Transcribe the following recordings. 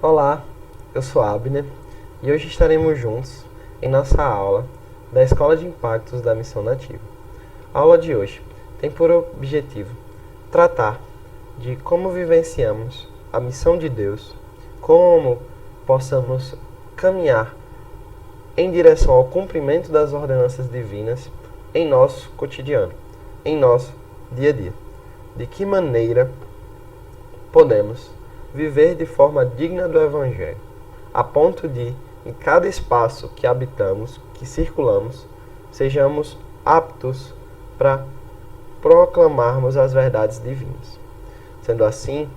Olá, eu sou Abner e hoje estaremos juntos em nossa aula da Escola de Impactos da Missão Nativa. A aula de hoje tem por objetivo tratar de como vivenciamos a missão de Deus, como possamos caminhar em direção ao cumprimento das ordenanças divinas em nosso cotidiano, em nosso dia a dia. De que maneira podemos viver de forma digna do Evangelho, a ponto de, em cada espaço que habitamos, que circulamos, sejamos aptos para proclamarmos as verdades divinas. Sendo assim,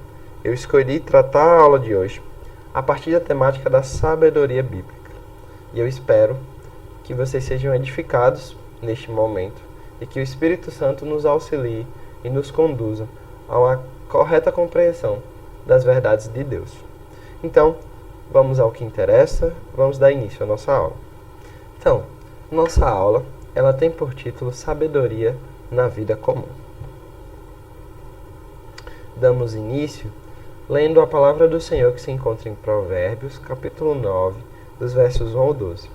eu escolhi tratar a aula de hoje a partir da temática da sabedoria bíblica. E eu espero que vocês sejam edificados neste momento e que o Espírito Santo nos auxilie e nos conduza a uma correta compreensão das verdades de Deus. Então, vamos ao que interessa, vamos dar início à nossa aula. Então, nossa aula, ela tem por título Sabedoria na Vida Comum. Damos início lendo a palavra do Senhor que se encontra em Provérbios, capítulo 9, dos versos 1 ao 12.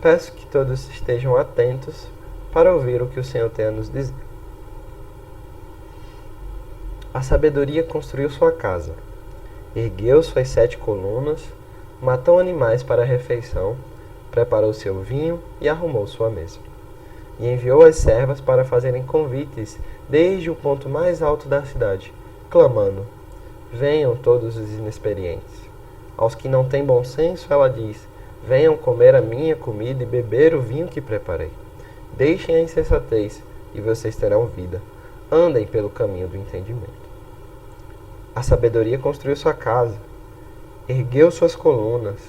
Peço que todos estejam atentos para ouvir o que o Senhor tem a nos dizer. A sabedoria construiu sua casa, ergueu suas 7 colunas, matou animais para a refeição, preparou seu vinho e arrumou sua mesa. E enviou as servas para fazerem convites desde o ponto mais alto da cidade, clamando: venham todos os inexperientes. Aos que não têm bom senso, ela diz: venham comer a minha comida e beber o vinho que preparei. Deixem a insensatez e vocês terão vida. Andem pelo caminho do entendimento. A sabedoria construiu sua casa, ergueu suas colunas,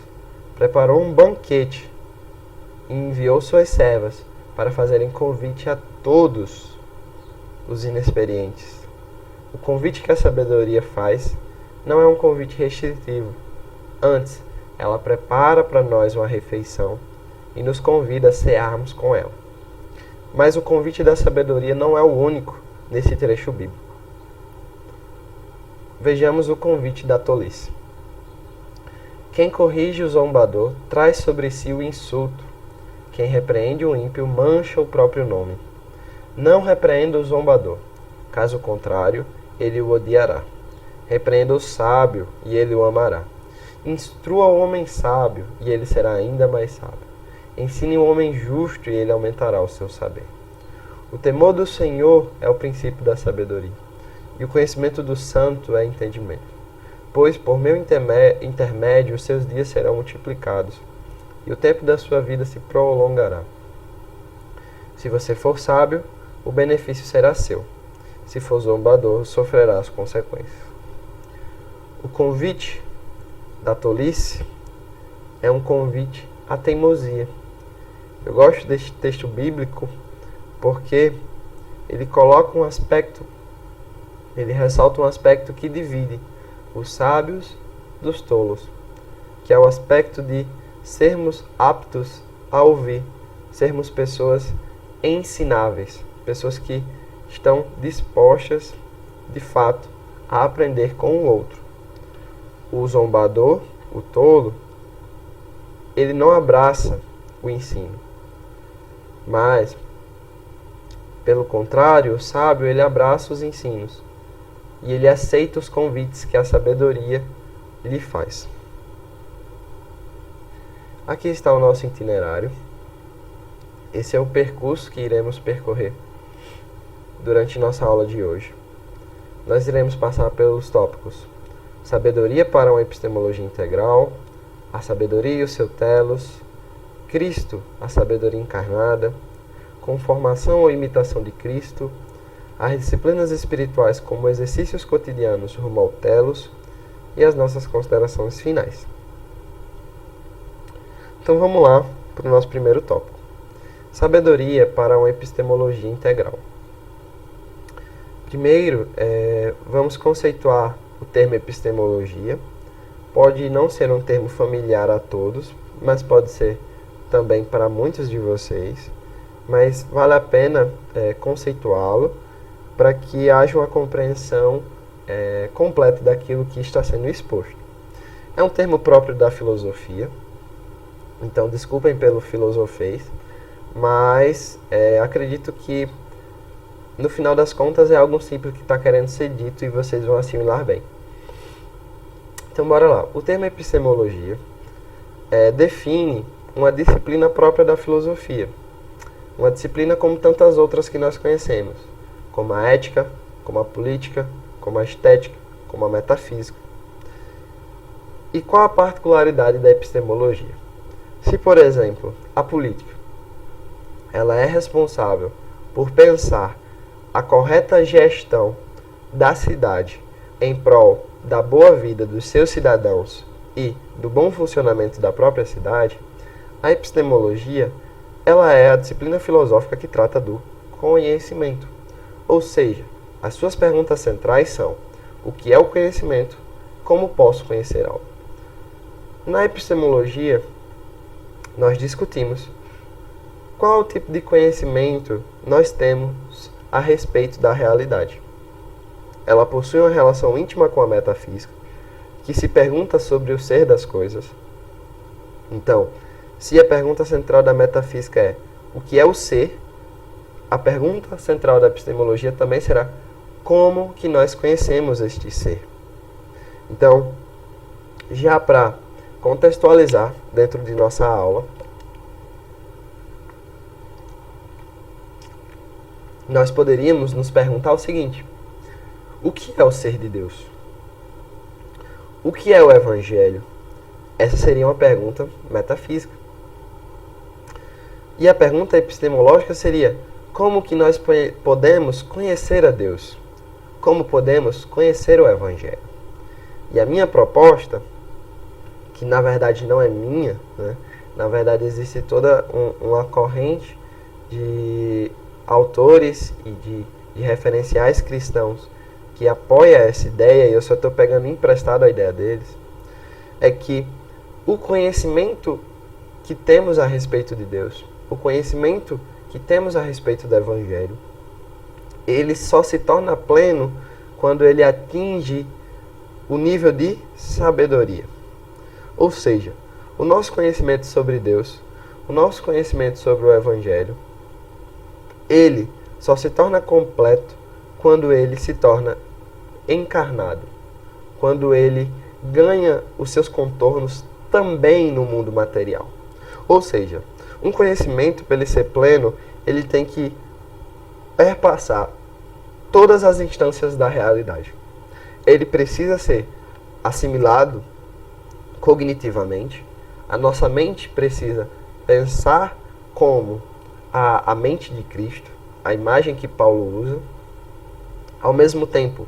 preparou um banquete e enviou suas servas para fazerem convite a todos os inexperientes. O convite que a sabedoria faz não é um convite restritivo. Antes, ela prepara para nós uma refeição e nos convida a cearmos com ela. Mas o convite da sabedoria não é o único nesse trecho bíblico. Vejamos o convite da tolice. Quem corrige o zombador traz sobre si o insulto. Quem repreende o ímpio mancha o próprio nome. Não repreenda o zombador, caso contrário, ele o odiará. Repreenda o sábio e ele o amará. Instrua o homem sábio e ele será ainda mais sábio. Ensine o homem justo e ele aumentará o seu saber. O temor do Senhor é o princípio da sabedoria, e o conhecimento do santo é entendimento. Pois por meu intermédio os seus dias serão multiplicados, e o tempo da sua vida se prolongará. Se você for sábio, o benefício será seu. Se for zombador, sofrerá as consequências. O convite da tolice é um convite à teimosia. Eu gosto deste texto bíblico porque ele coloca um aspecto, ele ressalta um aspecto que divide os sábios dos tolos, que é o aspecto de sermos aptos a ouvir, sermos pessoas ensináveis, pessoas que estão dispostas, de fato, a aprender com o outro. O zombador, o tolo, ele não abraça o ensino, mas, pelo contrário, o sábio, ele abraça os ensinos e ele aceita os convites que a sabedoria lhe faz. Aqui está o nosso itinerário. Esse é o percurso que iremos percorrer durante nossa aula de hoje. Nós iremos passar pelos tópicos: sabedoria para uma epistemologia integral, a sabedoria e o seu telos, Cristo, a sabedoria encarnada, conformação ou imitação de Cristo, as disciplinas espirituais como exercícios cotidianos rumo ao telos e as nossas considerações finais. Então vamos lá para o nosso primeiro tópico: sabedoria para uma epistemologia integral. Primeiro, vamos conceituar o termo epistemologia. Pode não ser um termo familiar a todos, mas pode ser também para muitos de vocês. Mas vale a pena conceituá-lo para que haja uma compreensão completa daquilo que está sendo exposto. É um termo próprio da filosofia, então desculpem pelo filosofês, mas acredito que no final das contas é algo simples que está querendo ser dito e vocês vão assimilar bem. Então bora lá. O termo epistemologia define uma disciplina própria da filosofia. Uma disciplina como tantas outras que nós conhecemos, como a ética, como a política, como a estética, como a metafísica. E qual a particularidade da epistemologia? Se, por exemplo, a política ela é responsável por pensar a correta gestão da cidade em prol da boa vida dos seus cidadãos e do bom funcionamento da própria cidade, a epistemologia ela é a disciplina filosófica que trata do conhecimento. Ou seja, as suas perguntas centrais são: o que é o conhecimento? Como posso conhecer algo? Na epistemologia, nós discutimos qual tipo de conhecimento nós temos a respeito da realidade. Ela possui uma relação íntima com a metafísica, que se pergunta sobre o ser das coisas. Então, se a pergunta central da metafísica é o que é o ser, a pergunta central da epistemologia também será como que nós conhecemos este ser. Então, já para contextualizar dentro de nossa aula, nós poderíamos nos perguntar o seguinte: o que é o ser de Deus? O que é o Evangelho? Essa seria uma pergunta metafísica. E a pergunta epistemológica seria: como que nós podemos conhecer a Deus? Como podemos conhecer o Evangelho? E a minha proposta, que na verdade não é minha, né? Na verdade existe toda uma corrente de autores e de referenciais cristãos que apoia essa ideia, e eu só estou pegando emprestado a ideia deles, é que o conhecimento que temos a respeito de Deus, o conhecimento que temos a respeito do Evangelho, ele só se torna pleno quando ele atinge o nível de sabedoria. Ou seja, o nosso conhecimento sobre Deus, o nosso conhecimento sobre o Evangelho, ele só se torna completo quando ele se torna encarnado, quando ele ganha os seus contornos também no mundo material. Ou seja, um conhecimento, para ele ser pleno, ele tem que perpassar todas as instâncias da realidade. Ele precisa ser assimilado cognitivamente. A nossa mente precisa pensar como a mente de Cristo, a imagem que Paulo usa. Ao mesmo tempo,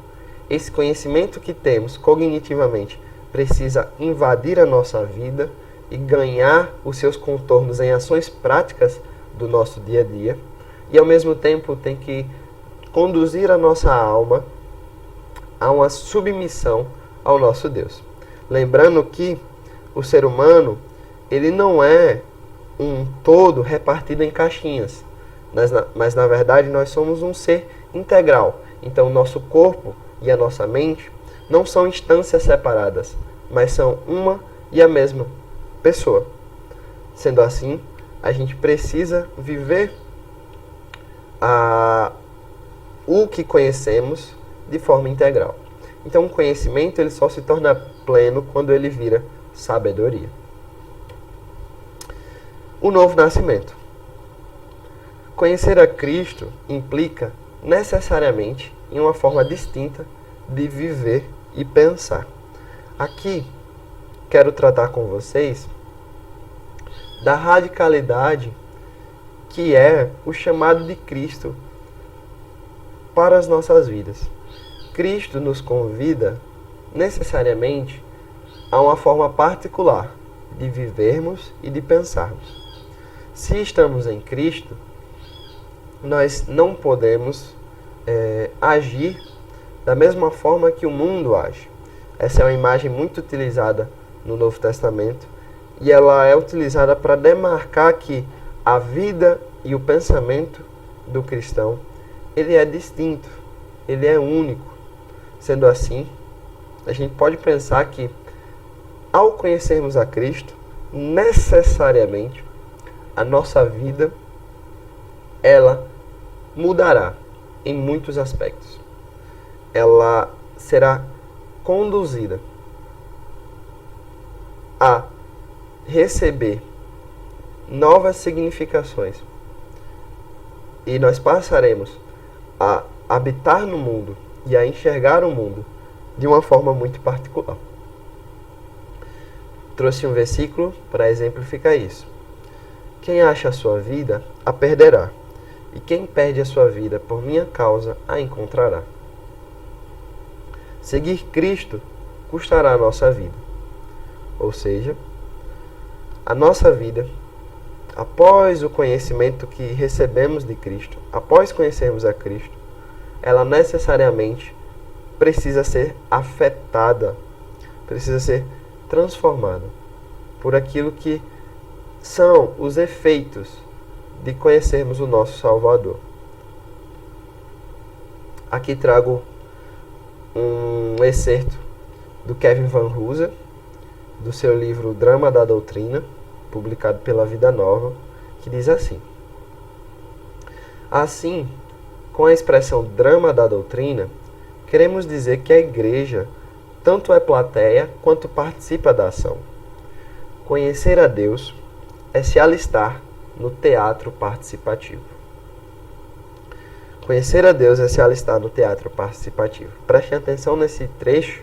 esse conhecimento que temos cognitivamente precisa invadir a nossa vida e ganhar os seus contornos em ações práticas do nosso dia a dia. E ao mesmo tempo tem que conduzir a nossa alma a uma submissão ao nosso Deus. Lembrando que o ser humano, ele não é um todo repartido em caixinhas, mas na verdade nós somos um ser integral. Então o nosso corpo e a nossa mente não são instâncias separadas, mas são uma e a mesma pessoa. Sendo assim, a gente precisa viver o que conhecemos de forma integral. Então o conhecimento ele só se torna pleno quando ele vira sabedoria. O novo nascimento. Conhecer a Cristo implica necessariamente em uma forma distinta de viver e pensar. Aqui quero tratar com vocês da radicalidade que é o chamado de Cristo para as nossas vidas. Cristo nos convida necessariamente a uma forma particular de vivermos e de pensarmos. Se estamos em Cristo, nós não podemos agir da mesma forma que o mundo age. Essa é uma imagem muito utilizada no Novo Testamento e ela é utilizada para demarcar que a vida e o pensamento do cristão ele é distinto, ele é único. Sendo assim, a gente pode pensar que ao conhecermos a Cristo, necessariamente a nossa vida ela mudará em muitos aspectos. Ela será conduzida a receber novas significações e nós passaremos a habitar no mundo e a enxergar o mundo de uma forma muito particular. Trouxe um versículo para exemplificar isso. Quem acha a sua vida, a perderá, e quem perde a sua vida por minha causa, a encontrará. Seguir Cristo custará a nossa vida. Ou seja, a nossa vida, após o conhecimento que recebemos de Cristo, após conhecermos a Cristo, ela necessariamente precisa ser afetada, precisa ser transformada por aquilo que são os efeitos de conhecermos o nosso Salvador. Aqui trago um excerto do Kevin Van Hooser, do seu livro Drama da Doutrina, publicado pela Vida Nova, que diz assim: assim, com a expressão drama da doutrina, queremos dizer que a igreja tanto é plateia quanto participa da ação. Conhecer a Deus é se alistar no teatro participativo. Conhecer a Deus é se alistar no teatro participativo. Prestem atenção nesse trecho,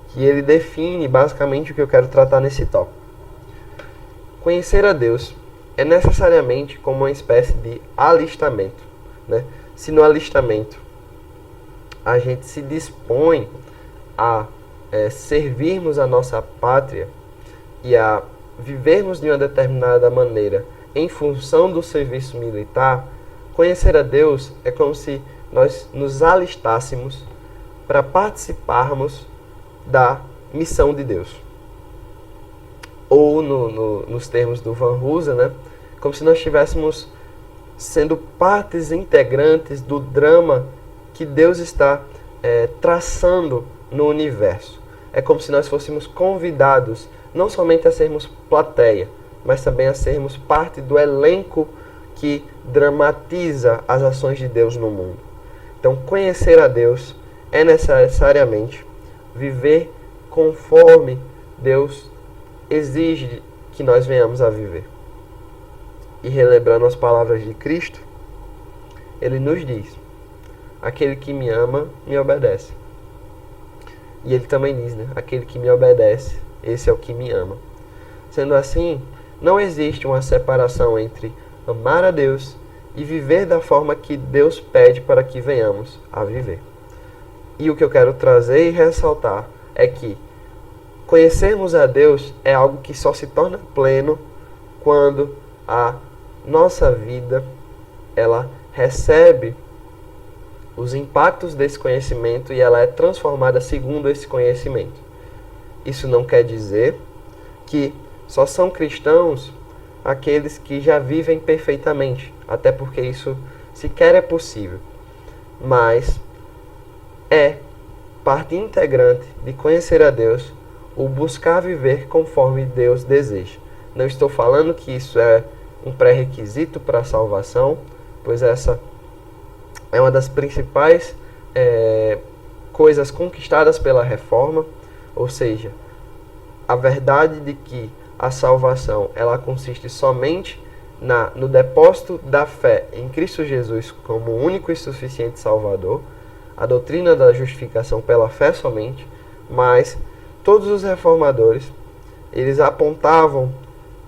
que ele define basicamente o que eu quero tratar nesse tópico. Conhecer a Deus é necessariamente como uma espécie de alistamento, né? Se no alistamento a gente se dispõe a servirmos a nossa pátria e a vivermos de uma determinada maneira em função do serviço militar, conhecer a Deus é como se nós nos alistássemos para participarmos da missão de Deus. Ou nos termos do Van Hooser, né? Como se nós estivéssemos sendo partes integrantes do drama que Deus está traçando no universo. É como se nós fôssemos convidados não somente a sermos plateia, mas também a sermos parte do elenco que dramatiza as ações de Deus no mundo. Então, conhecer a Deus é necessariamente viver conforme Deus exige que nós venhamos a viver. E relembrando as palavras de Cristo, Ele nos diz: aquele que me ama, me obedece. E Ele também diz, né? Aquele que me obedece, esse é o que me ama. Sendo assim, não existe uma separação entre amar a Deus e viver da forma que Deus pede para que venhamos a viver. E o que eu quero trazer e ressaltar é que conhecermos a Deus é algo que só se torna pleno quando a nossa vida ela recebe os impactos desse conhecimento e ela é transformada segundo esse conhecimento. Isso não quer dizer que só são cristãos aqueles que já vivem perfeitamente, até porque isso sequer é possível. Mas é parte integrante de conhecer a Deus o buscar viver conforme Deus deseja. Não estou falando que isso é um pré-requisito para a salvação, pois essa é uma das principais coisas conquistadas pela reforma, ou seja, a verdade de que a salvação ela consiste somente no depósito da fé em Cristo Jesus como único e suficiente Salvador, a doutrina da justificação pela fé somente, mas todos os reformadores eles apontavam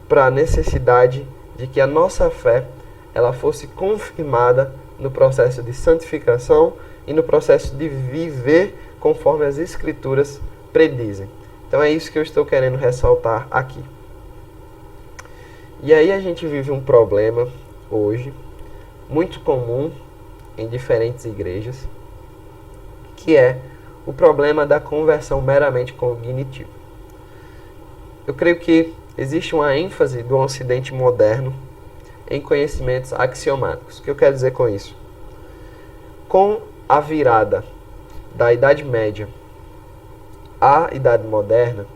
para a necessidade de que a nossa fé ela fosse confirmada no processo de santificação e no processo de viver conforme as Escrituras predizem. Então é isso que eu estou querendo ressaltar aqui. E aí a gente vive um problema hoje, muito comum em diferentes igrejas, que é o problema da conversão meramente cognitiva. Eu creio que existe uma ênfase do Ocidente moderno em conhecimentos axiomáticos. O que eu quero dizer com isso? Com a virada da Idade Média à Idade Moderna,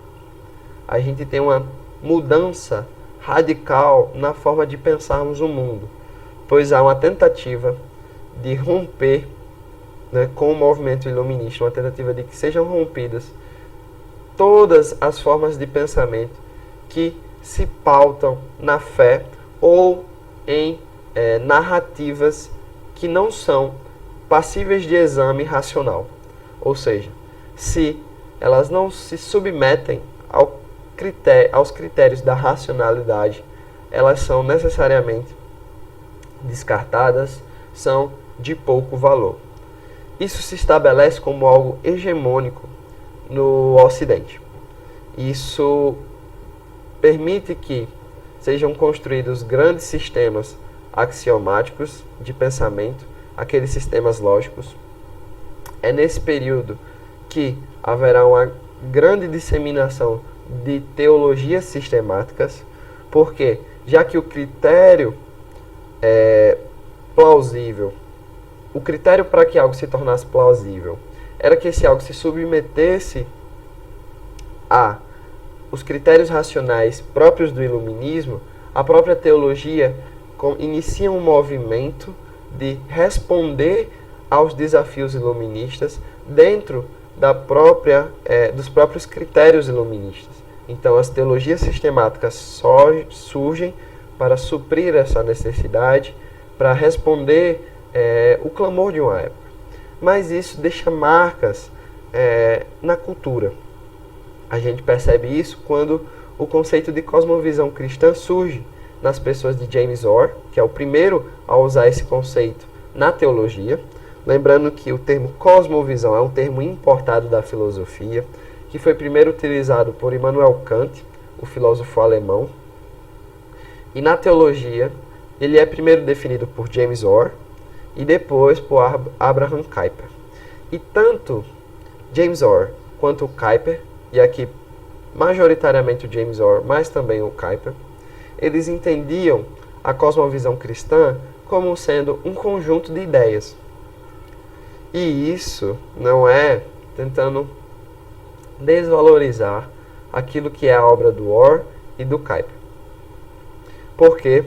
a gente tem uma mudança radical na forma de pensarmos o mundo, pois há uma tentativa de romper, né, com o movimento iluminista, uma tentativa de que sejam rompidas todas as formas de pensamento que se pautam na fé ou em narrativas que não são passíveis de exame racional. Ou seja, se elas não se submetem aos critérios da racionalidade, elas são necessariamente descartadas, são de pouco valor. Isso se estabelece como algo hegemônico no Ocidente. Isso permite que sejam construídos grandes sistemas axiomáticos de pensamento, aqueles sistemas lógicos. É nesse período que haverá uma grande disseminação de teologias sistemáticas, porque já que o critério é plausível, o critério para que algo se tornasse plausível era que esse algo se submetesse a os critérios racionais próprios do iluminismo, a própria teologia inicia um movimento de responder aos desafios iluministas dentro dos próprios critérios iluministas. Então, as teologias sistemáticas surgem para suprir essa necessidade, para responder o clamor de uma época. Mas isso deixa marcas na cultura. A gente percebe isso quando o conceito de cosmovisão cristã surge nas pessoas de James Orr, que é o primeiro a usar esse conceito na teologia. Lembrando que o termo cosmovisão é um termo importado da filosofia, que foi primeiro utilizado por Immanuel Kant, o filósofo alemão. E na teologia, ele é primeiro definido por James Orr e depois por Abraham Kuyper. E tanto James Orr quanto o Kuyper, e aqui majoritariamente o James Orr, mas também o Kuyper, eles entendiam a cosmovisão cristã como sendo um conjunto de ideias. E isso não é tentando desvalorizar aquilo que é a obra do Orr e do Kuyper. Porque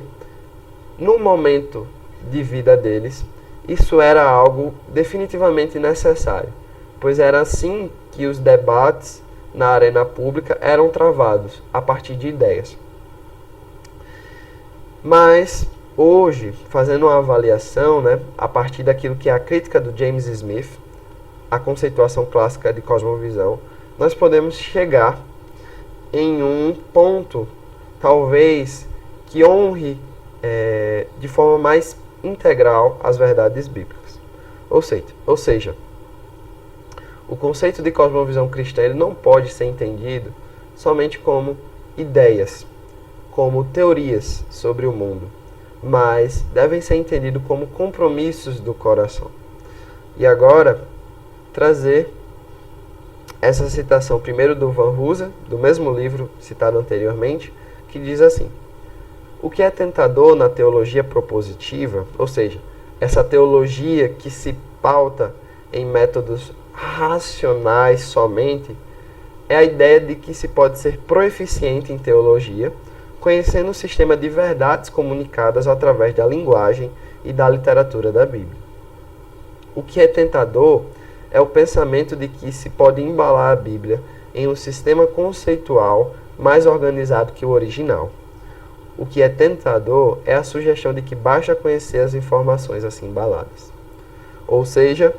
no momento de vida deles, isso era algo definitivamente necessário, pois era assim que os debates na arena pública eram travados, a partir de ideias. Mas hoje, fazendo uma avaliação, a partir daquilo que é a crítica do James Smith, a conceituação clássica de cosmovisão, nós podemos chegar em um ponto, talvez, que honre de forma mais integral as verdades bíblicas. Ou seja, o conceito de cosmovisão cristã ele não pode ser entendido somente como ideias, como teorias sobre o mundo, mas devem ser entendidos como compromissos do coração. E agora, trazer essa citação primeiro do Van Hooser, do mesmo livro citado anteriormente, que diz assim: o que é tentador na teologia propositiva, ou seja, essa teologia que se pauta em métodos racionais somente, é a ideia de que se pode ser proeficiente em teologia, conhecendo o sistema de verdades comunicadas através da linguagem e da literatura da Bíblia. O que é tentador é o pensamento de que se pode embalar a Bíblia em um sistema conceitual mais organizado que o original. O que é tentador é a sugestão de que basta conhecer as informações assim embaladas. Ou seja,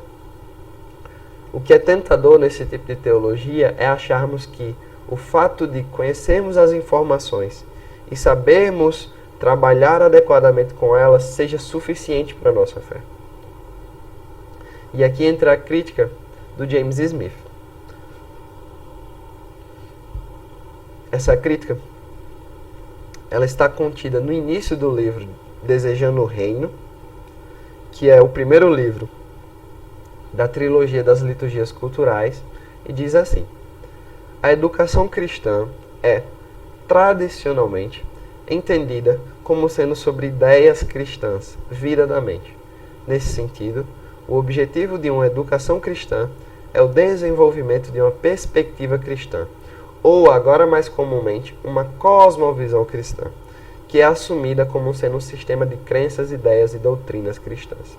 o que é tentador nesse tipo de teologia é acharmos que o fato de conhecermos as informações e sabermos trabalhar adequadamente com elas seja suficiente para a nossa fé. E aqui entra a crítica do James Smith. Essa crítica ela está contida no início do livro Desejando o Reino, que é o primeiro livro da trilogia das liturgias culturais, e diz assim: a educação cristã é, tradicionalmente, entendida como sendo sobre ideias cristãs, vida da mente. Nesse sentido, o objetivo de uma educação cristã é o desenvolvimento de uma perspectiva cristã, ou, agora mais comumente, uma cosmovisão cristã, que é assumida como sendo um sistema de crenças, ideias e doutrinas cristãs.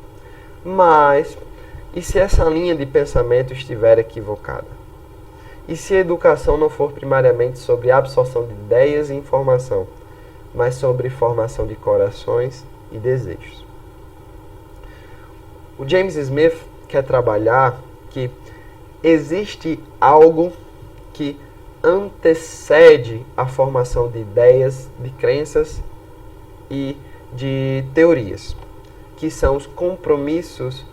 Mas, e se essa linha de pensamento estiver equivocada? E se a educação não for primariamente sobre absorção de ideias e informação, mas sobre formação de corações e desejos? O James Smith quer trabalhar que existe algo que antecede a formação de ideias, de crenças e de teorias, que são os compromissos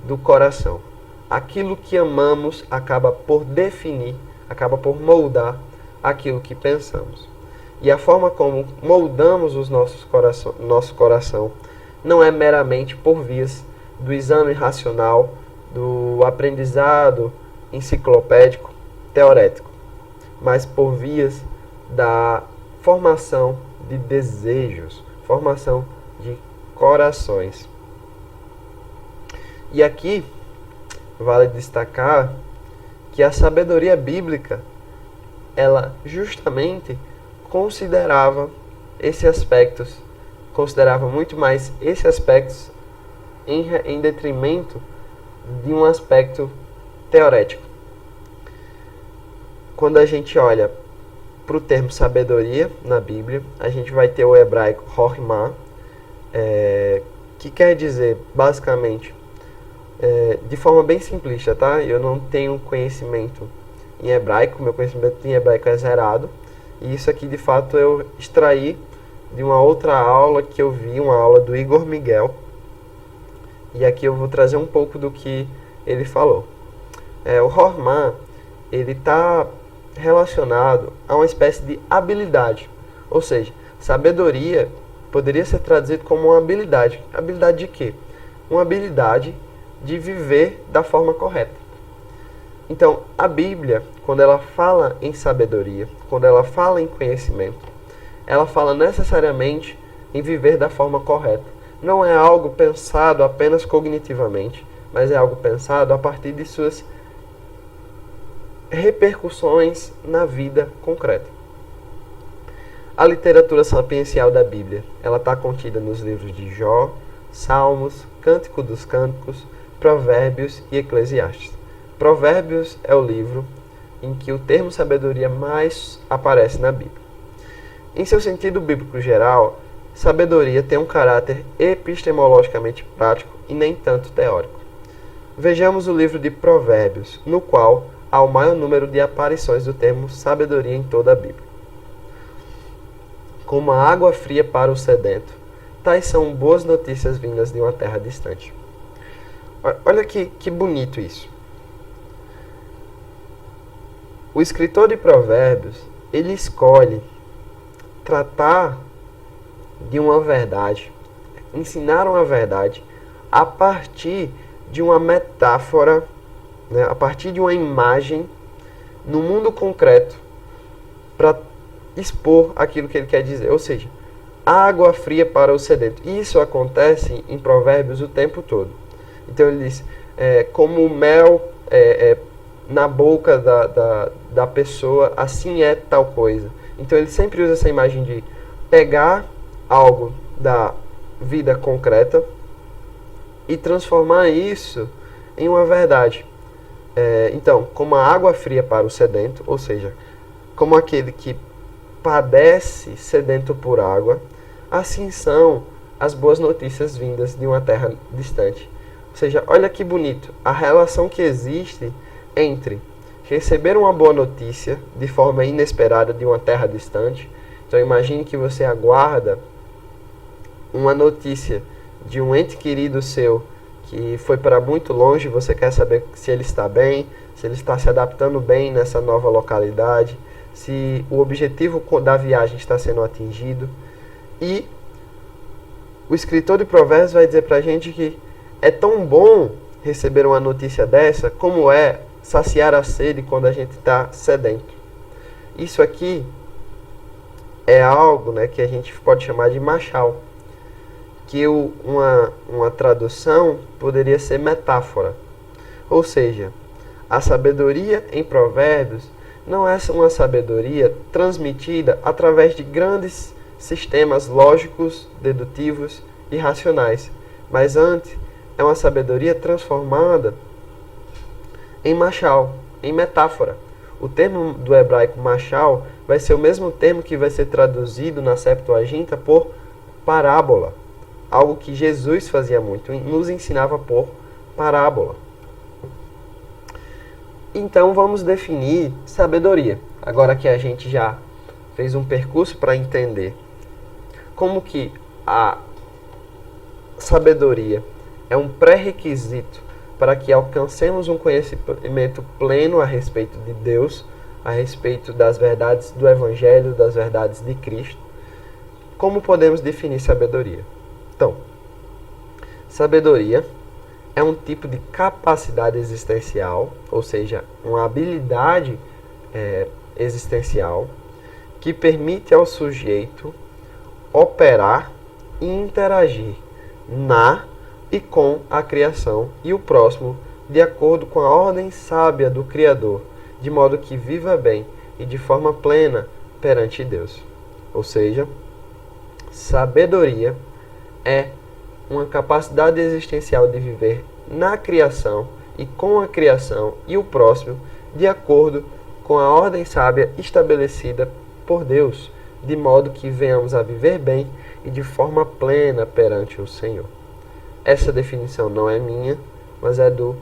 do coração. Aquilo que amamos acaba por definir, acaba por moldar aquilo que pensamos. E a forma como moldamos os nosso coração não é meramente por vias do exame racional, do aprendizado enciclopédico, teorético, mas por vias da formação de desejos, formação de corações. E aqui vale destacar que a sabedoria bíblica, ela justamente considerava muito mais esses aspectos em detrimento de um aspecto teorético. Quando a gente olha para o termo sabedoria na Bíblia, a gente vai ter o hebraico Chokhmah, que quer dizer, basicamente, de forma bem simplista, tá? Eu não tenho conhecimento em hebraico, meu conhecimento em hebraico é zerado, e isso aqui, de fato, eu extraí de uma outra aula que eu vi, uma aula do Igor Miguel, e aqui eu vou trazer um pouco do que ele falou. O Chokhmah, ele está relacionado a uma espécie de habilidade, ou seja, sabedoria poderia ser traduzido como uma habilidade. Habilidade de quê? Uma habilidade de viver da forma correta. Então, a Bíblia, quando ela fala em sabedoria, quando ela fala em conhecimento, ela fala necessariamente em viver da forma correta. Não é algo pensado apenas cognitivamente, mas é algo pensado a partir de suas repercussões na vida concreta. A literatura sapiencial da Bíblia, ela está contida nos livros de Jó, Salmos, Cântico dos Cânticos, Provérbios e Eclesiastes. Provérbios é o livro em que o termo sabedoria mais aparece na Bíblia. Em seu sentido bíblico geral, sabedoria tem um caráter epistemologicamente prático e nem tanto teórico. Vejamos o livro de Provérbios, no qual há o maior número de aparições do termo sabedoria em toda a Bíblia. Como a água fria para o sedento, tais são boas notícias vindas de uma terra distante. Olha que bonito isso. O escritor de Provérbios, ele escolhe tratar de uma verdade, ensinar uma verdade a partir de uma metáfora, né, a partir de uma imagem no mundo concreto, para expor aquilo que ele quer dizer. Ou seja, água fria para o sedento. Isso acontece em Provérbios o tempo todo. Então ele diz, como o mel na boca da pessoa, assim é tal coisa. Então ele sempre usa essa imagem de pegar algo da vida concreta e transformar isso em uma verdade. Então, como a água fria para o sedento, ou seja, como aquele que padece sedento por água, assim são as boas notícias vindas de uma terra distante. Ou seja, olha que bonito, a relação que existe entre receber uma boa notícia de forma inesperada de uma terra distante. Então imagine que você aguarda uma notícia de um ente querido seu que foi para muito longe, você quer saber se ele está bem, se ele está se adaptando bem nessa nova localidade, se o objetivo da viagem está sendo atingido. E o escritor de Provérbios vai dizer para a gente que é tão bom receber uma notícia dessa como é saciar a sede quando a gente está sedento. Isso aqui é algo, né, que a gente pode chamar de machal, que uma tradução poderia ser metáfora. Ou seja, a sabedoria em Provérbios não é uma sabedoria transmitida através de grandes sistemas lógicos, dedutivos e racionais, mas antes é uma sabedoria transformada em machal, em metáfora. O termo do hebraico machal vai ser o mesmo termo que vai ser traduzido na Septuaginta por parábola, algo que Jesus fazia muito, nos ensinava por parábola. Então vamos definir sabedoria. Agora que a gente já fez um percurso para entender como que a sabedoria é um pré-requisito para que alcancemos um conhecimento pleno a respeito de Deus, a respeito das verdades do Evangelho, das verdades de Cristo. Como podemos definir sabedoria? Então, sabedoria é um tipo de capacidade existencial, ou seja, uma habilidade existencial que permite ao sujeito operar e interagir na e com a criação e o próximo, de acordo com a ordem sábia do Criador, de modo que viva bem e de forma plena perante Deus. Ou seja, sabedoria é uma capacidade existencial de viver na criação e com a criação e o próximo, de acordo com a ordem sábia estabelecida por Deus, de modo que venhamos a viver bem e de forma plena perante o Senhor. Essa definição não é minha, mas é do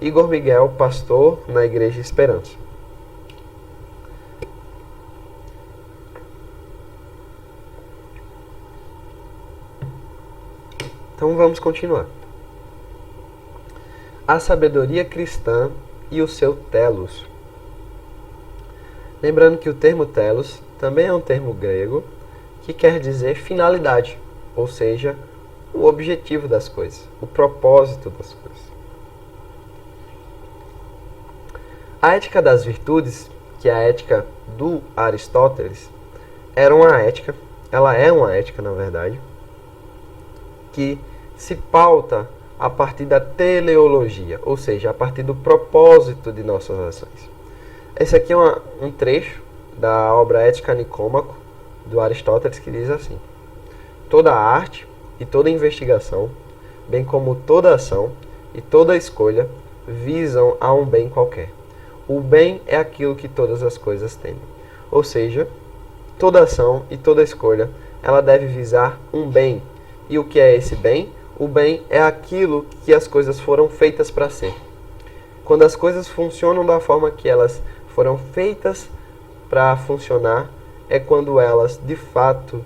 Igor Miguel, pastor na Igreja Esperança. Então vamos continuar. A sabedoria cristã e o seu telos. Lembrando que o termo telos também é um termo grego que quer dizer finalidade, ou seja, o objetivo das coisas, o propósito das coisas. A ética das virtudes, que é a ética do Aristóteles, ela é uma ética, na verdade, que se pauta a partir da teleologia, ou seja, a partir do propósito de nossas ações. Esse aqui é um trecho da obra Ética Nicômaco, do Aristóteles, que diz assim: toda arte e toda investigação, bem como toda ação e toda escolha, visam a um bem qualquer. O bem é aquilo que todas as coisas tendem. Ou seja, toda ação e toda escolha, ela deve visar um bem. E o que é esse bem? O bem é aquilo que as coisas foram feitas para ser. Quando as coisas funcionam da forma que elas foram feitas para funcionar, é quando elas, de fato,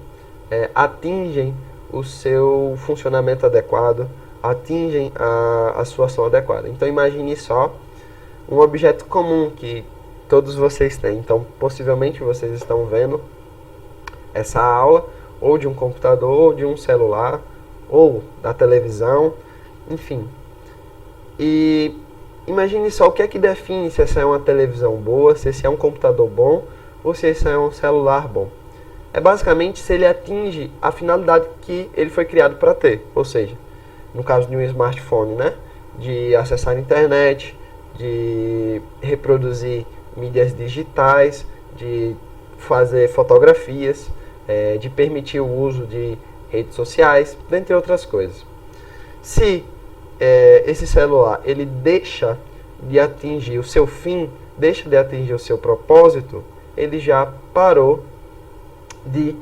atingem o seu funcionamento adequado, atingem a sua ação adequada. Então imagine só um objeto comum que todos vocês têm. Então possivelmente vocês estão vendo essa aula ou de um computador, ou de um celular, ou da televisão, enfim. E imagine só o que é que define se essa é uma televisão boa, se esse é um computador bom, ou se esse é um celular bom. É basicamente se ele atinge a finalidade que ele foi criado para ter. Ou seja, no caso de um smartphone, né, de acessar a internet, de reproduzir mídias digitais, de fazer fotografias, de permitir o uso de redes sociais, dentre outras coisas. Se esse celular ele deixa de atingir o seu fim, deixa de atingir o seu propósito, ele já parou de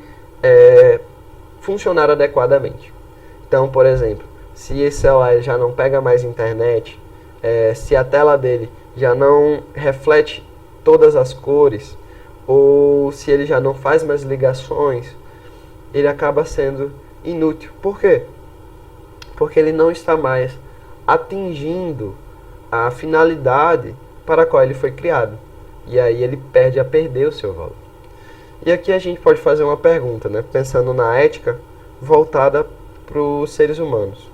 funcionar adequadamente. Então, por exemplo, se esse celular já não pega mais internet, se a tela dele já não reflete todas as cores, ou se ele já não faz mais ligações, ele acaba sendo inútil. Por quê? Porque ele não está mais atingindo a finalidade para a qual ele foi criado. E aí ele perde a perder o seu valor. E aqui a gente pode fazer uma pergunta, né? Pensando na ética voltada para os seres humanos.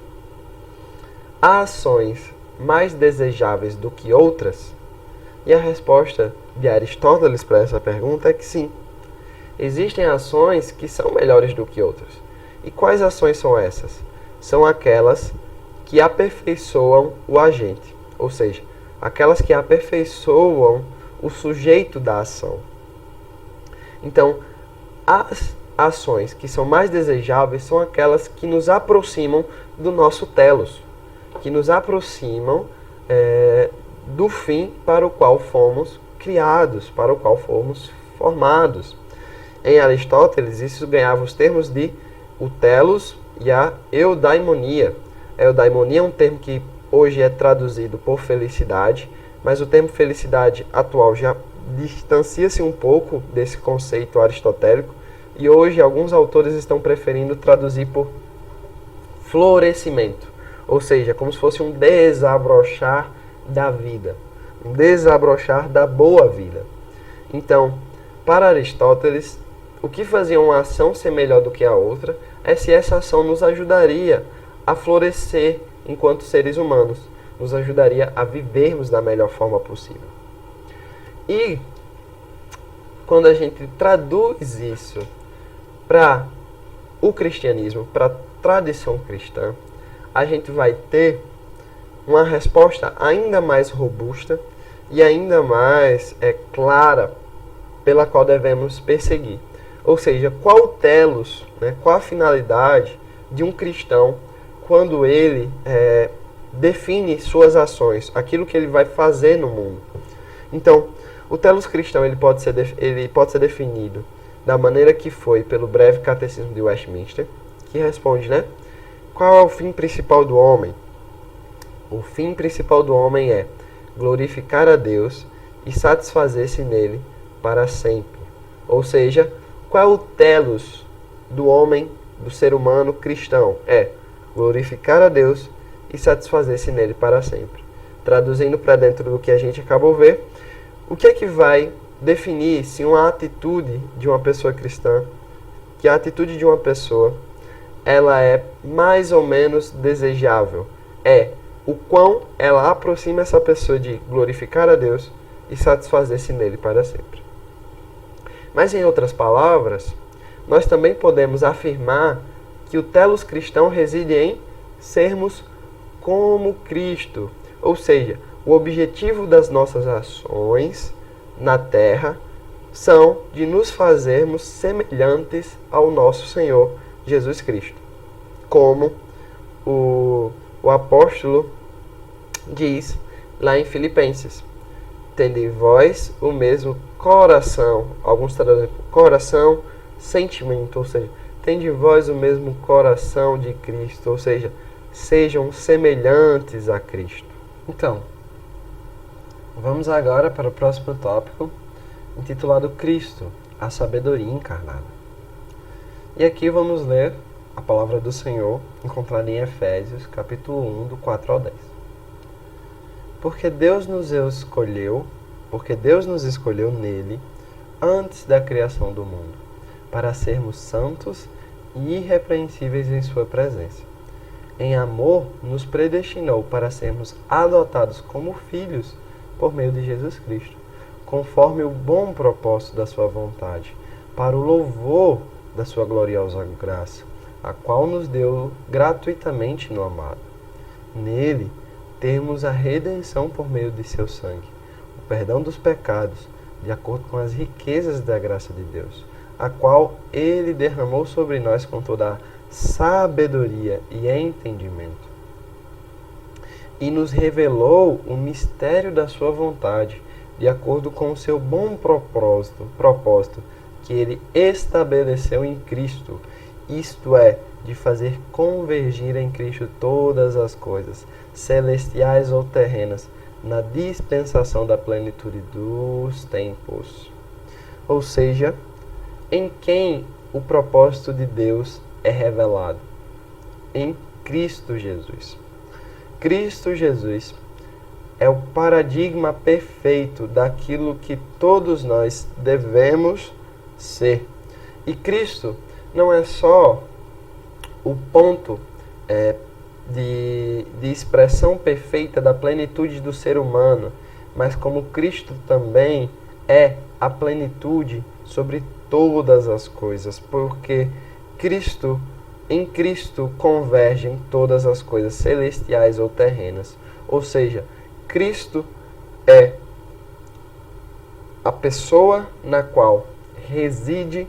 Há ações mais desejáveis do que outras? E a resposta de Aristóteles para essa pergunta é que sim. Existem ações que são melhores do que outras. E quais ações são essas? São aquelas que aperfeiçoam o agente, ou seja, aquelas que aperfeiçoam o sujeito da ação. Então, as ações que são mais desejáveis são aquelas que nos aproximam do nosso telos, que nos aproximam do fim para o qual fomos criados, para o qual fomos formados. Em Aristóteles, isso ganhava os termos de o telos e a eudaimonia. A eudaimonia é um termo que hoje é traduzido por felicidade, mas o termo felicidade atual já distancia-se um pouco desse conceito aristotélico, e hoje alguns autores estão preferindo traduzir por florescimento, ou seja, como se fosse um desabrochar da vida, um desabrochar da boa vida. Então, para Aristóteles, o que fazia uma ação ser melhor do que a outra é se essa ação nos ajudaria a florescer enquanto seres humanos, nos ajudaria a vivermos da melhor forma possível. E quando a gente traduz isso para o cristianismo, para a tradição cristã, a gente vai ter uma resposta ainda mais robusta e ainda mais clara pela qual devemos perseguir. Ou seja, qual o telos, qual a finalidade de um cristão quando ele define suas ações, aquilo que ele vai fazer no mundo. Então, o telos cristão ele pode ser definido da maneira que foi pelo breve catecismo de Westminster, que responde, qual é o fim principal do homem? O fim principal do homem é glorificar a Deus e satisfazer-se nele para sempre. Ou seja, qual é o telos do homem, do ser humano cristão? É glorificar a Deus e satisfazer-se nele para sempre. Traduzindo para dentro do que a gente acabou de ver, o que é que vai definir se uma atitude de uma pessoa cristã, que a atitude de uma pessoa, ela é mais ou menos desejável? É o quão ela aproxima essa pessoa de glorificar a Deus e satisfazer-se nele para sempre. Mas, em outras palavras, nós também podemos afirmar que o telos cristão reside em sermos como Cristo. Ou seja, o objetivo das nossas ações na terra são de nos fazermos semelhantes ao nosso Senhor Jesus Cristo. Como o apóstolo diz lá em Filipenses: tende vós o mesmo coração, alguns traduzem coração, sentimento, ou seja, tende vós o mesmo coração de Cristo, ou seja, sejam semelhantes a Cristo. Então, vamos agora para o próximo tópico, intitulado Cristo, a sabedoria encarnada. E aqui vamos ler a palavra do Senhor, encontrada em Efésios, capítulo 1, do 4 ao 10. Porque Deus nos escolheu nele, antes da criação do mundo, para sermos santos e irrepreensíveis em sua presença. Em amor, nos predestinou para sermos adotados como filhos por meio de Jesus Cristo, conforme o bom propósito da sua vontade, para o louvor da sua gloriosa graça, a qual nos deu gratuitamente no amado. Nele temos a redenção por meio de seu sangue, o perdão dos pecados, de acordo com as riquezas da graça de Deus, a qual ele derramou sobre nós com toda a sabedoria e entendimento. E nos revelou o mistério da sua vontade, de acordo com o seu bom propósito que ele estabeleceu em Cristo, isto é, de fazer convergir em Cristo todas as coisas, celestiais ou terrenas, na dispensação da plenitude dos tempos. Ou seja, em quem o propósito de Deus é revelado? Em Cristo Jesus. Cristo Jesus é o paradigma perfeito daquilo que todos nós devemos ser. E Cristo não é só o ponto de expressão perfeita da plenitude do ser humano, mas como Cristo também é a plenitude sobre todas as coisas, porque em Cristo convergem todas as coisas celestiais ou terrenas. Ou seja, Cristo é pessoa na qual reside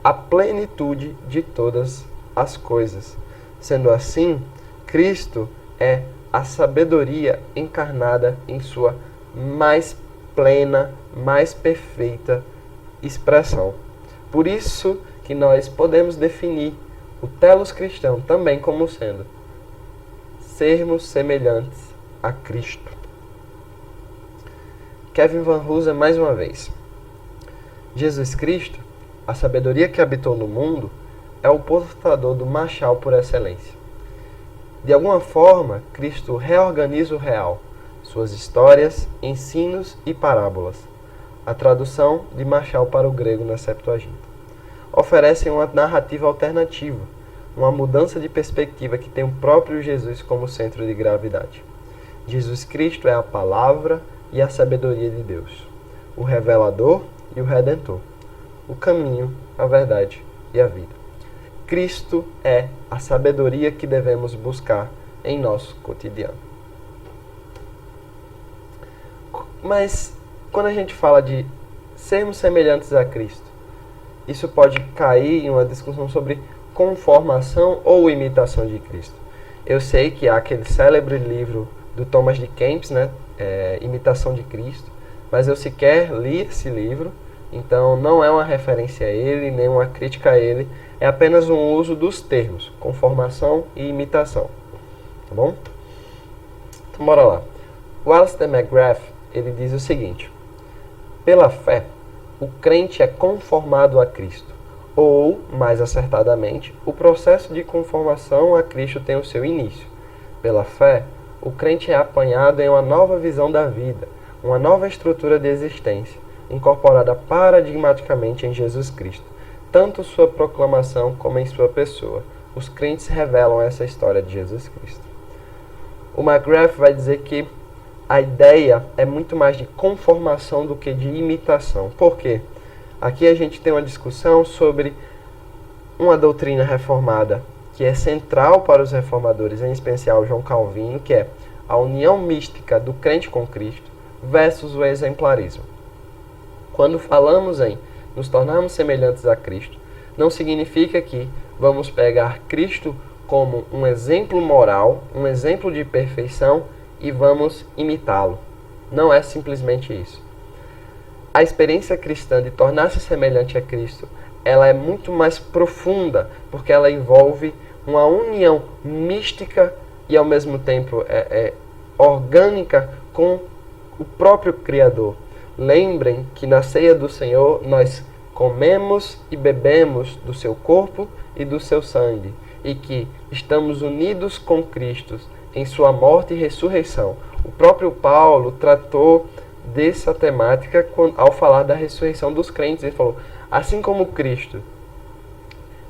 a plenitude de todas as coisas. Sendo assim, Cristo é a sabedoria encarnada em sua mais plena, mais perfeita expressão. Por isso que nós podemos definir o telos cristão também como sendo sermos semelhantes a Cristo. Kevin Van Hooser mais uma vez. Jesus Cristo, a sabedoria que habitou no mundo, é o portador do Machal por excelência. De alguma forma, Cristo reorganiza o real, suas histórias, ensinos e parábolas. A tradução de Machal para o grego na Septuaginta oferecem uma narrativa alternativa, uma mudança de perspectiva que tem o próprio Jesus como centro de gravidade. Jesus Cristo é a palavra e a sabedoria de Deus, o revelador e o redentor, o caminho, a verdade e a vida. Cristo é a sabedoria que devemos buscar em nosso cotidiano. Mas quando a gente fala de sermos semelhantes a Cristo, isso pode cair em uma discussão sobre conformação ou imitação de Cristo. Eu sei que há aquele célebre livro do Thomas de Kempis, né, Imitação de Cristo, mas eu sequer li esse livro, então não é uma referência a ele, nem uma crítica a ele, é apenas um uso dos termos, conformação e imitação. Tá bom? Então bora lá. O Alistair McGrath, ele diz o seguinte: pela fé, o crente é conformado a Cristo, ou, mais acertadamente, o processo de conformação a Cristo tem o seu início. Pela fé, o crente é apanhado em uma nova visão da vida, uma nova estrutura de existência, incorporada paradigmaticamente em Jesus Cristo, tanto sua proclamação como em sua pessoa. Os crentes revelam essa história de Jesus Cristo. O McGrath vai dizer que a ideia é muito mais de conformação do que de imitação. Por quê? Aqui a gente tem uma discussão sobre uma doutrina reformada que é central para os reformadores, em especial João Calvino, que é a união mística do crente com Cristo versus o exemplarismo. Quando falamos em nos tornarmos semelhantes a Cristo, não significa que vamos pegar Cristo como um exemplo moral, um exemplo de perfeição e vamos imitá-lo. Não é simplesmente isso. A experiência cristã de tornar-se semelhante a Cristo, ela é muito mais profunda, porque ela envolve uma união mística e ao mesmo tempo orgânica com o próprio Criador. Lembrem que na ceia do Senhor nós comemos e bebemos do seu corpo e do seu sangue, e que estamos unidos com Cristo em sua morte e ressurreição. O próprio Paulo tratou dessa temática ao falar da ressurreição dos crentes. Ele falou: assim como Cristo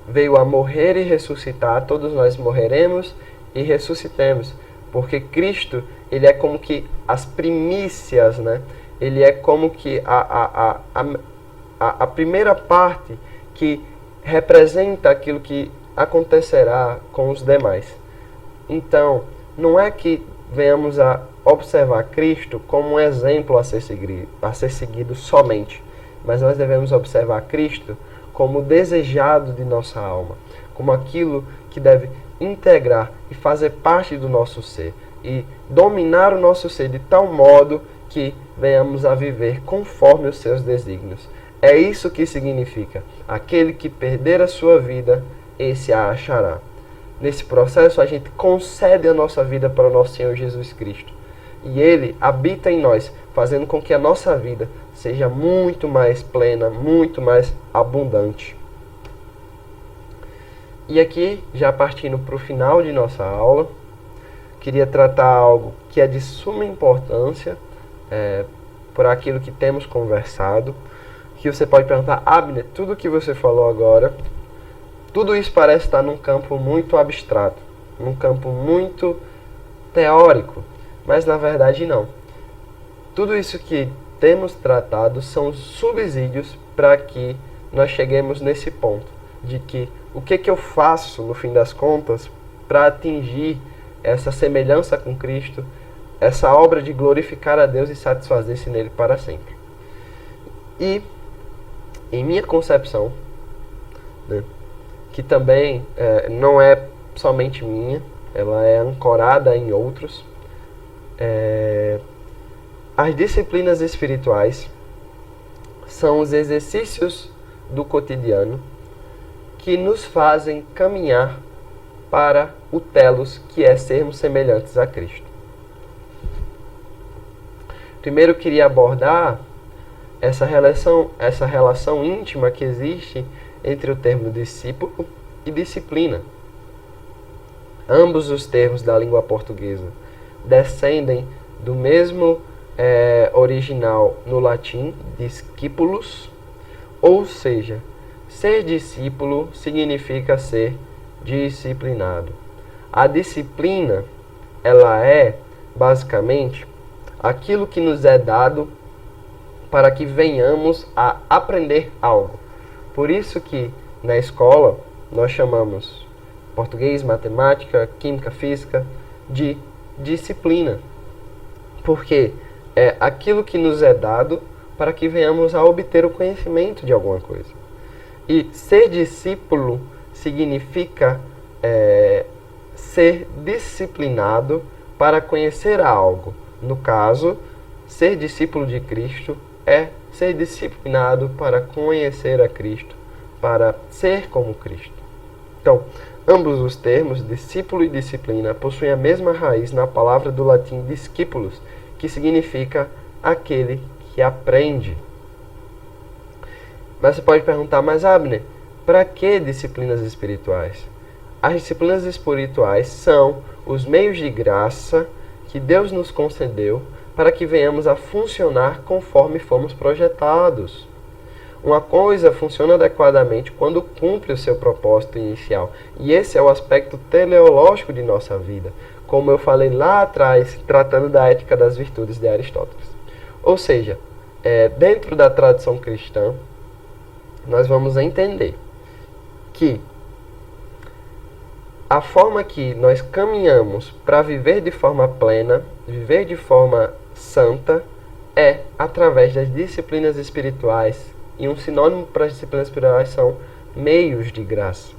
veio a morrer e ressuscitar, todos nós morreremos e ressuscitemos, porque Cristo, ele é como que as primícias, né? Ele é como que a primeira parte que representa aquilo que acontecerá com os demais. Então, não é que venhamos a observar Cristo como um exemplo a ser seguido somente, mas nós devemos observar Cristo como o desejado de nossa alma, como aquilo que deve integrar e fazer parte do nosso ser e dominar o nosso ser de tal modo que venhamos a viver conforme os seus desígnios. É isso que significa: aquele que perder a sua vida, esse a achará. Nesse processo, a gente concede a nossa vida para o nosso Senhor Jesus Cristo. E Ele habita em nós, fazendo com que a nossa vida seja muito mais plena, muito mais abundante. E aqui, já partindo para o final de nossa aula, queria tratar algo que é de suma importância por aquilo que temos conversado. Que você pode perguntar: Abner, tudo que você falou agora, tudo isso parece estar num campo muito abstrato, num campo muito teórico, mas na verdade não. Tudo isso que temos tratado são subsídios para que nós cheguemos nesse ponto, de que o que eu faço, no fim das contas, para atingir essa semelhança com Cristo, essa obra de glorificar a Deus e satisfazer-se nele para sempre. E, em minha concepção, né, que também não é somente minha, ela é ancorada em outros, as disciplinas espirituais são os exercícios do cotidiano que nos fazem caminhar para o telos, que é sermos semelhantes a Cristo. Primeiro eu queria abordar essa relação íntima que existe entre o termo discípulo e disciplina. Ambos os termos da língua portuguesa descendem do mesmo original no latim, discípulos, ou seja, ser discípulo significa ser disciplinado. A disciplina, ela é basicamente aquilo que nos é dado para que venhamos a aprender algo. Por isso que na escola nós chamamos português, matemática, química, física de disciplina. Porque é aquilo que nos é dado para que venhamos a obter o conhecimento de alguma coisa. E ser discípulo significa ser disciplinado para conhecer algo. No caso, ser discípulo de Cristo é ser disciplinado para conhecer a Cristo, para ser como Cristo. Então, ambos os termos, discípulo e disciplina, possuem a mesma raiz na palavra do latim discípulos, que significa aquele que aprende. Mas você pode perguntar, mas Abner, para que disciplinas espirituais? As disciplinas espirituais são os meios de graça que Deus nos concedeu para que venhamos a funcionar conforme fomos projetados. Uma coisa funciona adequadamente quando cumpre o seu propósito inicial. E esse é o aspecto teleológico de nossa vida, como eu falei lá atrás, tratando da ética das virtudes de Aristóteles. Ou seja, dentro da tradição cristã, nós vamos entender que a forma que nós caminhamos para viver de forma plena, viver de forma santa, é através das disciplinas espirituais. E um sinônimo para as disciplinas espirituais são meios de graça.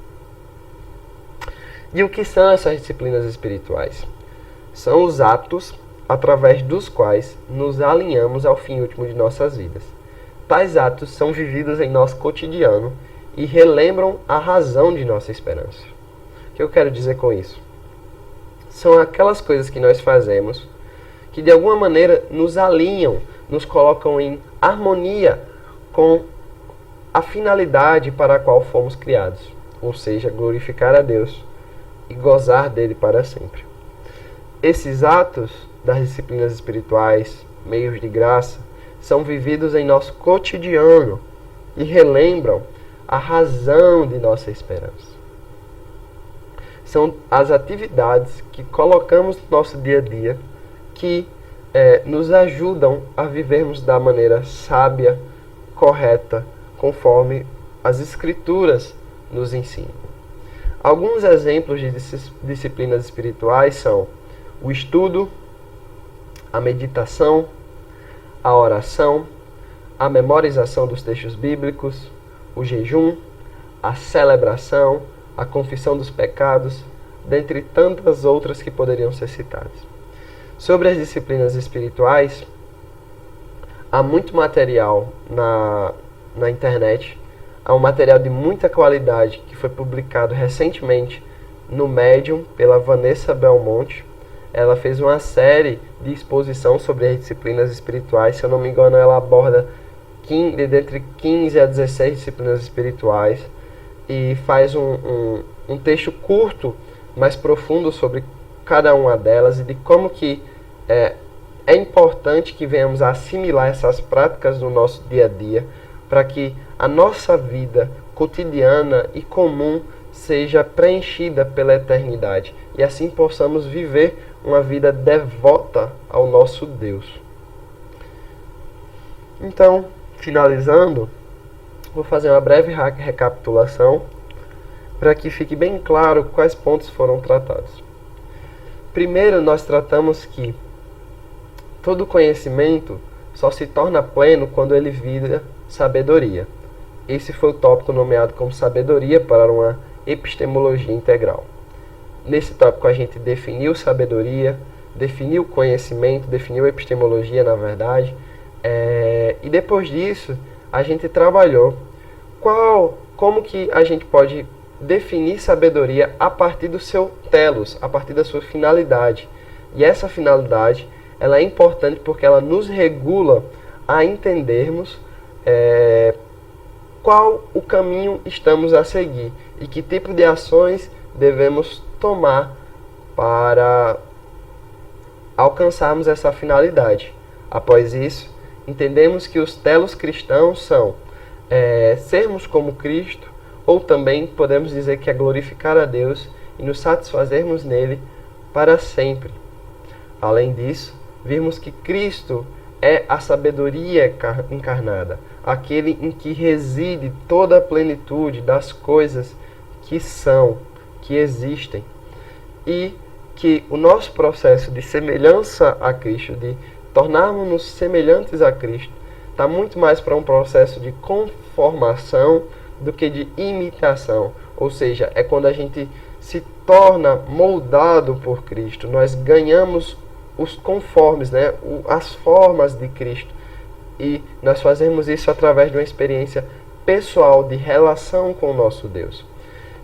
E o que são essas disciplinas espirituais? São os atos através dos quais nos alinhamos ao fim último de nossas vidas. Tais atos são vividos em nosso cotidiano e relembram a razão de nossa esperança. O que eu quero dizer com isso? São aquelas coisas que nós fazemos que de alguma maneira nos alinham, nos colocam em harmonia com a finalidade para a qual fomos criados, ou seja, glorificar a Deus e gozar dele para sempre. Esses atos das disciplinas espirituais, meios de graça, são vividos em nosso cotidiano e relembram a razão de nossa esperança. São as atividades que colocamos no nosso dia a dia que nos ajudam a vivermos da maneira sábia, correta, conforme as Escrituras nos ensinam. Alguns exemplos de disciplinas espirituais são o estudo, a meditação, a oração, a memorização dos textos bíblicos, o jejum, a celebração, a confissão dos pecados, dentre tantas outras que poderiam ser citadas. Sobre as disciplinas espirituais, há muito material na internet. Há um material de muita qualidade que foi publicado recentemente no Medium pela Vanessa Belmonte. Ela fez uma série de exposição sobre as disciplinas espirituais. Se eu não me engano, ela aborda entre 15 a 16 disciplinas espirituais e faz um texto curto, mais profundo sobre cada uma delas e de como que é importante que venhamos a assimilar essas práticas no nosso dia a dia para que a nossa vida cotidiana e comum seja preenchida pela eternidade e assim possamos viver uma vida devota ao nosso Deus. Então, finalizando, vou fazer uma breve recapitulação para que fique bem claro quais pontos foram tratados. Primeiro, nós tratamos que todo conhecimento só se torna pleno quando ele vira sabedoria. Esse foi o tópico nomeado como sabedoria para uma epistemologia integral. Nesse tópico a gente definiu sabedoria, definiu conhecimento, definiu epistemologia, na verdade, e depois disso a gente trabalhou como que a gente pode definir sabedoria a partir do seu telos, a partir da sua finalidade. E essa finalidade ela é importante porque ela nos regula a entendermos qual o caminho estamos a seguir e que tipo de ações devemos tomar para alcançarmos essa finalidade. Após isso, entendemos que os telos cristãos são sermos como Cristo, ou também podemos dizer que é glorificar a Deus e nos satisfazermos nele para sempre. Além disso, vimos que Cristo é a sabedoria encarnada, aquele em que reside toda a plenitude das coisas que são, que existem, e que o nosso processo de semelhança a Cristo, de tornarmos-nos semelhantes a Cristo, está muito mais para um processo de conformação do que de imitação. Ou seja, é quando a gente se torna moldado por Cristo, nós ganhamos os conformes, as formas de Cristo. E nós fazemos isso através de uma experiência pessoal de relação com o nosso Deus.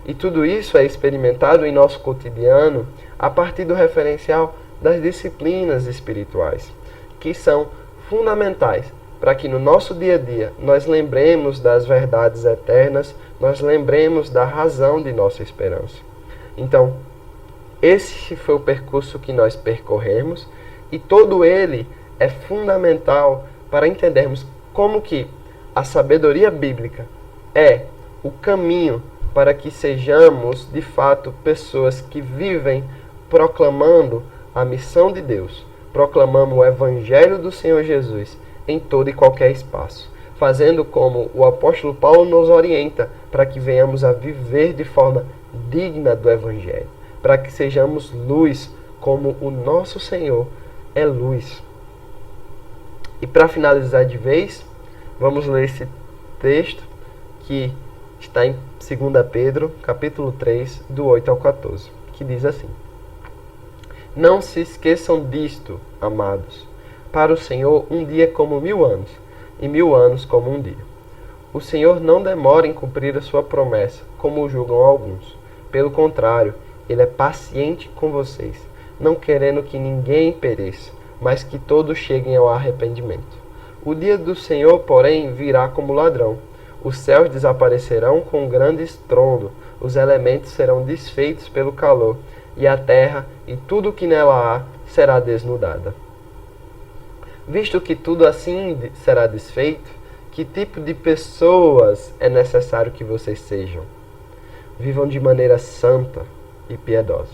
E tudo isso é experimentado em nosso cotidiano a partir do referencial das disciplinas espirituais, que são fundamentais para que no nosso dia a dia nós lembremos das verdades eternas, nós lembremos da razão de nossa esperança. Então, esse foi o percurso que nós percorremos e todo ele é fundamental para entendermos como que a sabedoria bíblica é o caminho para que sejamos, de fato, pessoas que vivem proclamando a missão de Deus, proclamando o Evangelho do Senhor Jesus em todo e qualquer espaço, fazendo como o apóstolo Paulo nos orienta, para que venhamos a viver de forma digna do Evangelho, para que sejamos luz, como o nosso Senhor é luz. E para finalizar de vez, vamos ler esse texto que está em 2 Pedro, capítulo 3, do 8 ao 14, que diz assim: Não se esqueçam disto, amados. Para o Senhor, um dia é como 1000 anos, e 1000 anos como um dia. O Senhor não demora em cumprir a sua promessa, como julgam alguns. Pelo contrário, Ele é paciente com vocês, não querendo que ninguém pereça, mas que todos cheguem ao arrependimento. O dia do Senhor, porém, virá como ladrão. Os céus desaparecerão com um grande estrondo, os elementos serão desfeitos pelo calor, e a terra e tudo o que nela há será desnudada. Visto que tudo assim será desfeito, que tipo de pessoas é necessário que vocês sejam? Vivam de maneira santa e piedosa,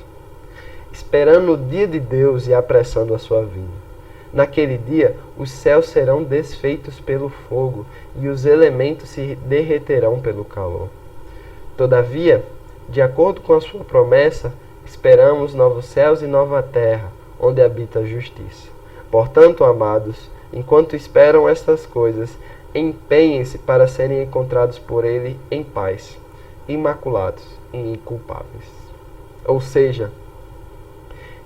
esperando o dia de Deus e apressando a sua vinda. Naquele dia, os céus serão desfeitos pelo fogo e os elementos se derreterão pelo calor. Todavia, de acordo com a sua promessa, esperamos novos céus e nova terra, onde habita a justiça. Portanto, amados, enquanto esperam estas coisas, empenhem-se para serem encontrados por Ele em paz, imaculados e inculpáveis. Ou seja,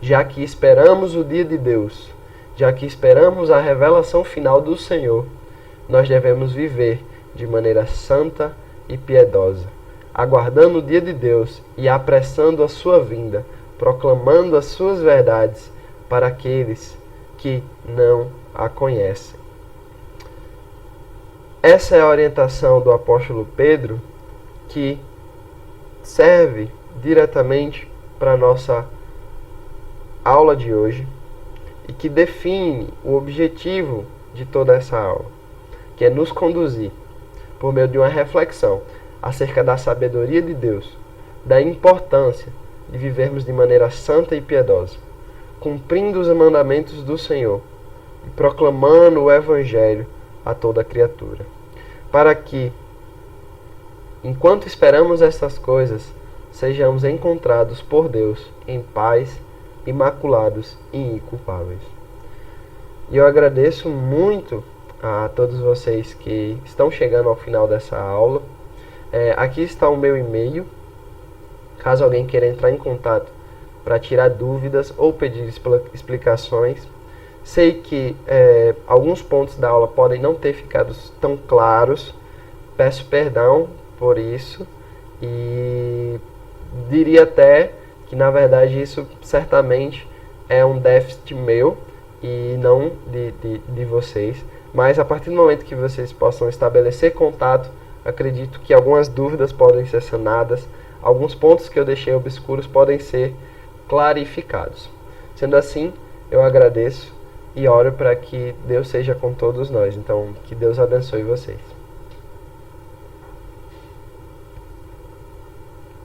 já que esperamos o dia de Deus, já que esperamos a revelação final do Senhor, nós devemos viver de maneira santa e piedosa, aguardando o dia de Deus e apressando a sua vinda, proclamando as suas verdades para aqueles que não a conhecem. Essa é a orientação do apóstolo Pedro, que serve diretamente para a nossa aula de hoje e que define o objetivo de toda essa aula, que é nos conduzir por meio de uma reflexão acerca da sabedoria de Deus, da importância de vivermos de maneira santa e piedosa, cumprindo os mandamentos do Senhor e proclamando o Evangelho a toda criatura, para que, enquanto esperamos estas coisas, sejamos encontrados por Deus em paz, imaculados e inculpáveis. E eu agradeço muito a todos vocês que estão chegando ao final dessa aula. Aqui está o meu e-mail, caso alguém queira entrar em contato para tirar dúvidas ou pedir explicações. Sei que alguns pontos da aula podem não ter ficado tão claros, peço perdão por isso e diria até que na verdade isso certamente é um déficit meu e não de vocês, mas a partir do momento que vocês possam estabelecer contato, acredito que algumas dúvidas podem ser sanadas, alguns pontos que eu deixei obscuros podem ser clarificados. Sendo assim, eu agradeço e oro para que Deus seja com todos nós. Então, que Deus abençoe vocês.